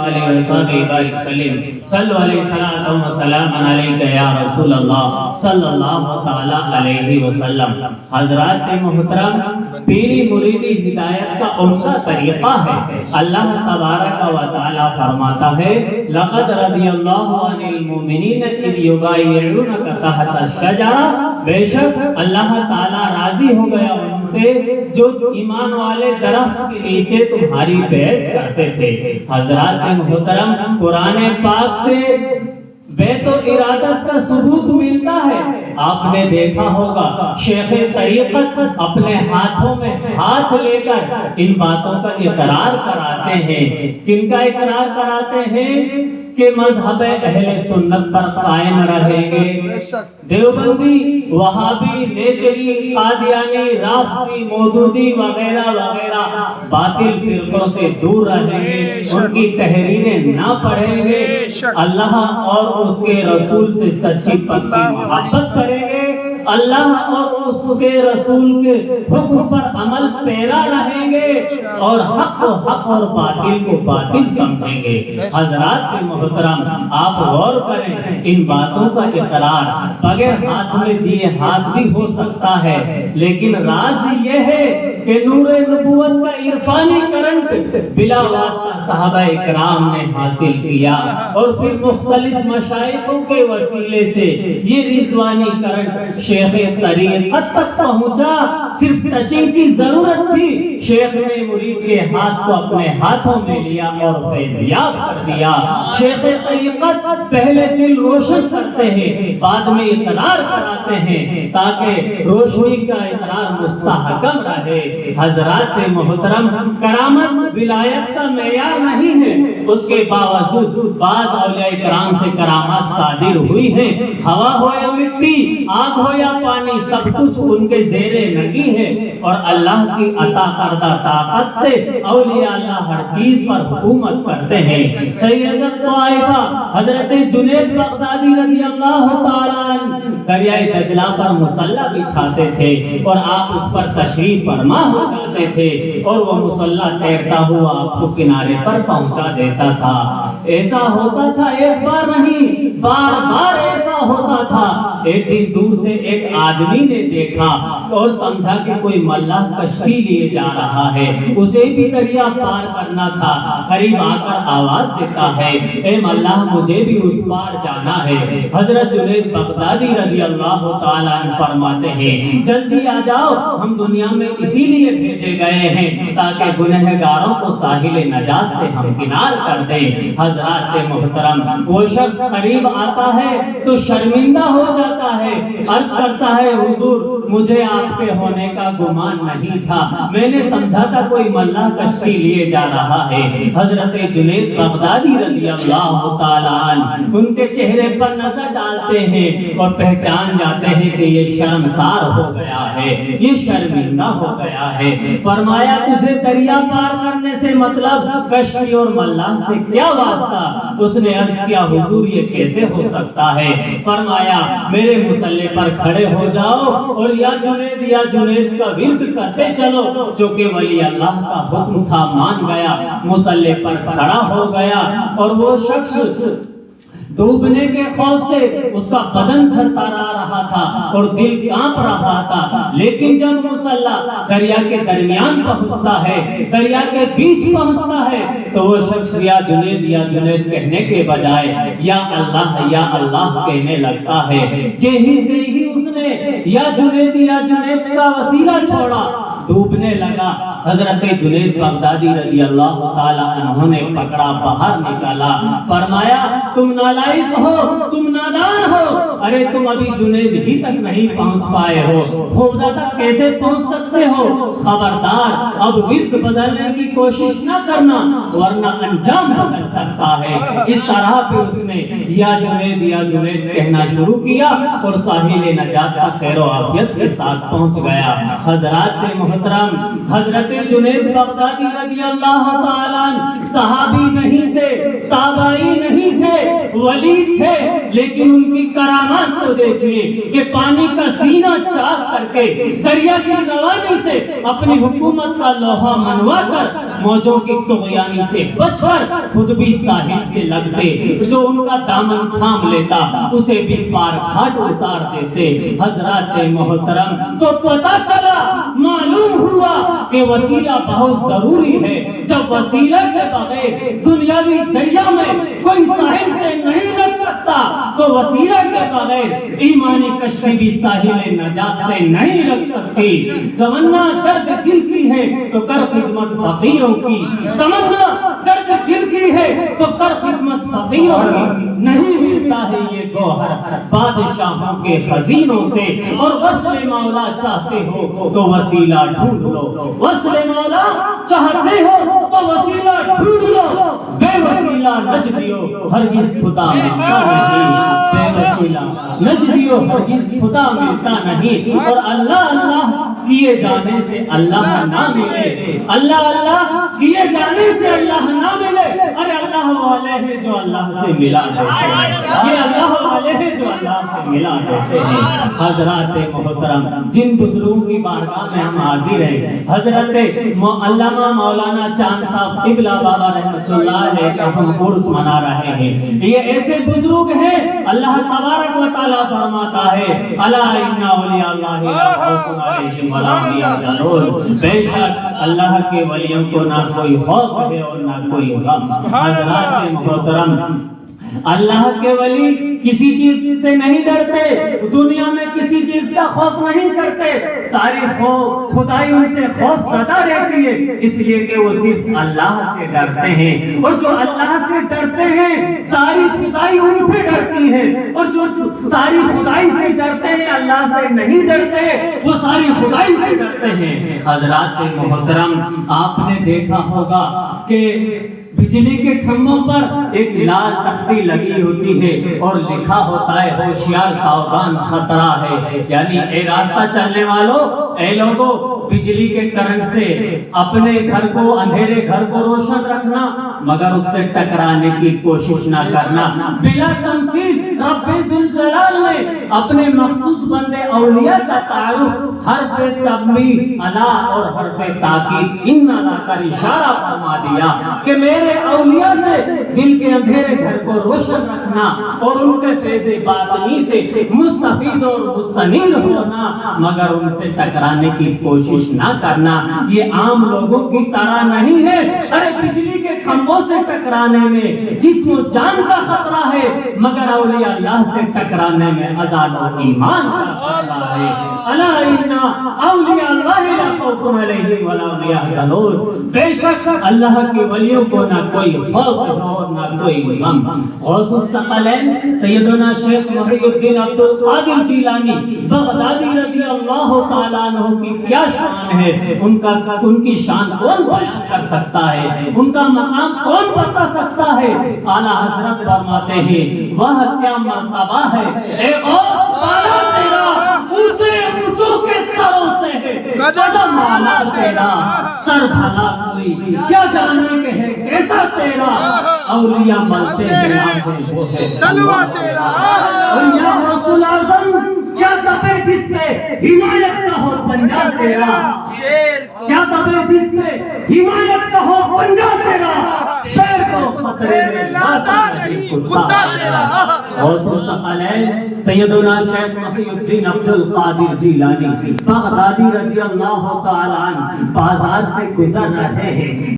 علیہ وسلم بارک سلیم صلو علیہ الصلوۃ والسلام علیک یا رسول اللہ صلی اللہ تعالی علیہ وسلم۔ حضرات محترم، پیری مریدی ہدایت کا عمدہ طریقہ ہے۔ اللہ تبارک و تعالی فرماتا ہے لقد رضی اللہ عن المؤمنین اذ یبایعونک تحت الشجرہ، بے شک اللہ تعالی راضی ہو گیا ان سے جو ایمان والے درخت کے نیچے تمہاری بیعت کرتے تھے۔ حضرات محترم، قرآن پاک سے بیت و ارادت کا ثبوت ملتا ہے۔ آپ نے دیکھا ہوگا شیخ طریقت اپنے ہاتھوں میں ہاتھ لے کر ان باتوں کا اقرار کراتے ہیں۔ کن کا اقرار کراتے ہیں؟ کہ مذہب اہل سنت پر قائم رہیں گے، دیوبندی، وہابی، نیچری، قادیانی، رافضی، مودودی وغیرہ وغیرہ باطل فرقوں سے دور رہیں گے، ان کی تحریریں نہ پڑھیں گے، اللہ اور اس کے رسول سے سچی پکی محبت کریں گے، اللہ اور اس کے رسول کے حکم پر عمل پیرا رہیں گے، اور حق کو حق اور باطل کو باطل سمجھیں گے۔ حضرات محترم، آپ غور کریں، ان باتوں کا اقرار بغیر ہاتھ میں دیے ہاتھ بھی ہو سکتا ہے، لیکن راز یہ ہے کہ نور نبوت کا عرفانی کرنٹ بلا واسطہ صحابہ اکرام نے حاصل کیا، اور پھر مختلف مشائخوں کے وسیلے سے یہ رضوانی کرنٹ شیخ طریقت تک پہنچا۔ صرف ٹچنگ کی ضرورت تھی، شیخ نے مرید کے ہاتھ کو اپنے ہاتھوں میں لیا اور فیضیاب کر دیا۔ شیخ طریقت پہلے دل روشن کرتے ہیں، بعد میں اقرار کراتے ہیں تاکہ روشنی کا اقرار مستحکم رہے۔ حضرات محترم، کرامت ولایت کا معیار نہیں ہے، اس کے باوجود بعض اولیاء کرام سے کرامات صادر ہوئی ہیں۔ ہوا ہو یا مٹی، آگ ہو یا پانی، سب کچھ ان کے زیر نگی ہے، اور اللہ کی عطا کردہ طاقت سے اولیاء اللہ ہر چیز پر حکومت کرتے ہیں۔ سید الطائفہ حضرت جنید بغدادی رضی اللہ تعالیٰ عنہ دریائے دجلہ پر مصلی بچھاتے تھے، اور آپ اس پر تشریف فرما ہو جاتے تھے، اور وہ مصلی تیرتا ہوا آپ کو کنارے پر پہنچا دیتا تھا۔ ایسا ہوتا تھا ایک بار نہیں، بار بار ایسا ہوتا تھا۔ ایک دن دور سے ایک آدمی نے دیکھا اور سمجھا کہ کوئی ملاح کشتی لیے جا رہا ہے، اسے بھی دریا پار کرنا تھا۔ قریب آ کر آواز دیتا ہے، اے ملاح، مجھے بھی اس پار جانا ہے۔ حضرت جنید بغدادی رضی اللہ تعالیٰ عنہ فرماتے ہیں، جلدی آ جاؤ، ہم دنیا میں اسی لیے بھیجے گئے ہیں تاکہ گنہگاروں کو ساحل نجات سے ہمکنار کر دیں۔ حضرات محترم، وہ شخص قریب آتا ہے تو شرمندہ ہو جاتا ہے، عرض کرتا ہے، حضور مجھے آپ کے ہونے کا گمان نہیں تھا، میں نے سمجھا تھا کوئی ملاح کشتی لیے جا رہا ہے۔ حضرت جنید بغدادی رضی اللہ تعالیٰ عنہ ان کے چہرے پر نظر ڈالتے ہیں اور پہچان جاتے ہیں کہ یہ شرمسار ہو گیا ہے، یہ شرمندہ ہو گیا ہے۔ فرمایا، تجھے دریا پار کرنے سے مطلب کشتی اور ملاح سے کیا واسطہ؟ اس نے عرض کیا، حضور یہ کیسے ہو سکتا ہے؟ فرمایا، میرے مصلی پر کھڑے ہو جاؤ اور یا جنید کا ورد کرتے چلو۔ چونکہ ولی اللہ کا حکم تھا، مان گیا، مصلی پر کھڑا ہو گیا، اور وہ شخص ڈوبنے کے خوف سے اس کا بدن تھرتھرا رہا تھا اور دل کانپ رہا تھا، لیکن جب مصلی دریا کے درمیان پہنچتا ہے، دریا کے بیچ پہنچتا ہے، تو وہ شخص یا جنید کہنے کے بجائے یا اللہ کہنے لگتا ہے۔ جیسے ہی اس نے یا جنید کا وسیلہ چھوڑا، ڈوبنے لگا۔ حضرت جنید بغدادی رضی اللہ تعالیٰ عنہ نے پکڑا، باہر نکالا، فرمایا، تم نالائق ہو، تم نادان ہو، ارے تم ابھی جنید ہی تک نہیں پہنچ پائے ہو، خوفزدہ تک کیسے پہنچ سکتے ہو؟ خبردار، اب ورد بدلنے کی کوشش نہ کرنا ورنہ انجام بدل سکتا ہے۔ اس طرح پھر اس نے یا جنید کہنا شروع کیا اور ساحل نجات تک خیر و عافیت کے ساتھ پہنچ گیا۔ حضرات محترم، حضرت جنید بغدادی رضی اللہ تعالیٰ عنہ صحابی نہیں تھے، تابعی نہیں تھے، ولی تھے، لیکن ان کی کرامات تو دیکھیے کہ پانی کا سینہ چاک کر کے دریا کی روانی سے اپنی حکومت کا لوہا منوا کر موجوں کی طغیانی سے بچ کر خود بھی ساحل سے لگتے، جو ان کا دامن تھام لیتا اسے بھی پار گھاٹ اتار دیتے۔ حضرات محترم، تو پتہ چلا، معلوم ہوا کہ وسیلہ بہت ضروری ہے۔ جب وسیلہ کے بغیر دنیاوی دریا میں کوئی ساحل سے نہیں لگ سکتا تو وسیلہ کے بغیر ایمانی کشتی بھی ساحل نجات سے نہیں لگ سکتی۔ تمنا درد دل کی ہے تو کر خدمت فقیروں کی، تمنا درد دل کی ہے تو کر خدمت فقیروں کی۔ نہیں ملتا ہے یہ گوہر بادشاہوں کے خزینوں سے، اور وصل مولا چاہتے ہو تو وسیلہ ڈھونڈ لو، وصل مولا چاہتے ہو تو وسیلہ ڈھونڈ لو۔ بے وسیلہ نجدیو ہرگز خدا ملتا نہیں، بے وسیلہ نجدیو ہرگز خدا ملتا نہیں۔ اور اللہ اللہ کیے جانے سے اللہ نہ ملے، اللہ اللہ کیے جانے سے اللہ نہ ملے۔ ارے اللہ والے ہیں جو اللہ سے ملا دیتے ہیں، یہ اللہ والے ہیں جو اللہ سے ملا دیتے ہیں۔ حضرات محترم، جن بزرگوں کی بارگاہ میں ہم حاضر ہیں، حضرت علامہ مولانا چاند صاحب قبلہ بابا رحمۃ اللہ علیہ کا ہم عرس منا رہے ہیں۔ یہ ایسے بزرگ ہیں، اللہ تبارک و تعالیٰ فرماتا ہے الا ان اولیاء اللہ لا خوف علیہم ولا هم يحزنون، بے شک اللہ کے ولیوں کو نہ کوئی خوف ہے اور نہ کوئی غم۔ حضرات محترم، اللہ کے ولی کسی چیز سے نہیں ڈرتے، دنیا میں کسی چیز کا خوف نہیں کرتے، ساری خدائی ان سے خوف زدہ رہتی ہے، اس لیے کہ وہ صرف اللہ سے ڈرتے ہیں، اور جو اللہ سے ڈرتے ہیں ساری خدائی ان سے ڈرتی ہے، اور جو ساری خدائی سے ڈرتے ہیں اللہ سے نہیں ڈرتے وہ ساری خدائی سے ڈرتے ہیں۔ حضرات محترم، آپ نے دیکھا ہوگا کہ بجلی کے کھمبوں پر ایک لال تختی لگی ہوتی ہے اور لکھا ہوتا ہے ہوشیار ساودھان خطرہ ہے، یعنی اے راستہ چلنے والوں، اے لوگوں، بجلی کے کرنٹ سے اپنے گھر کو، اندھیرے گھر کو روشن رکھنا، مگر اس سے ٹکرانے کی کوشش نہ کرنا۔ بلا تمثیل رب ذوالجلال نے اپنے مخصوص بندے اولیاء کا تعارف حرف تنبیہ الا اور حرف تاکید ان الا کر اشارہ فرما دیا کہ میرے اولیاء سے دل کے اندھیرے گھر کو روشن رکھنا اور ان کے فیض باطنی سے مستفیض اور مستنیر ہونا، مگر ان سے ٹکرانے کی کوشش نہ کرنا۔ یہ عام لوگوں کی طرح نہیں ہے۔ ارے بجلی کے کھمبوں سے ٹکرانے میں جسم و جان کا خطرہ ہے، مگر اولیاء اللہ سے ٹکرانے میں اذان و ایمان کا خطرہ ہے۔ الا ان اولیاء اللہ لا خوف علیہم ولا هم يحزنون، بے شک اللہ کے ولیوں کو نہ کوئی خوف اور نہ کوئی غم۔ غوث الثقلین سیدنا شیخ محی الدین عبد القادر جیلانی بغدادی رضی اللہ تعالیٰ عنہ کی کیا شان ہے، ان کی شان کون بیان کر سکتا ہے، ان کا مقام کون بتا سکتا ہے۔ اعلیٰ حضرت فرماتے ہیں وہ کیا مرتبہ ہے، اے غوث بالا تیرا اونچے اونچوں کے سروں سے ہے، قدم اعلیٰ تیرا سر بھلا کوئی کیا جانے کے ہے کیسا تیرا، اولیاء ملتے ہیں آنکھیں وہ ہے تلوہ تیرا۔ اور یا رسول اعظم کیا دبے جس پہ حمایت کا ہو پنجہ تیرا، کیا دبے جس پہ حمایت کا ہو پنجہ تیرا، شیر کو خطرے میں لاتا نہیں کتا تیرا۔ غوث الثقلین سیدنا شیخ محی الدین عبد القادر جیلانی بغدادی رضی اللہ تعالیٰ عنہ بازار سے گزر رہے ہیں۔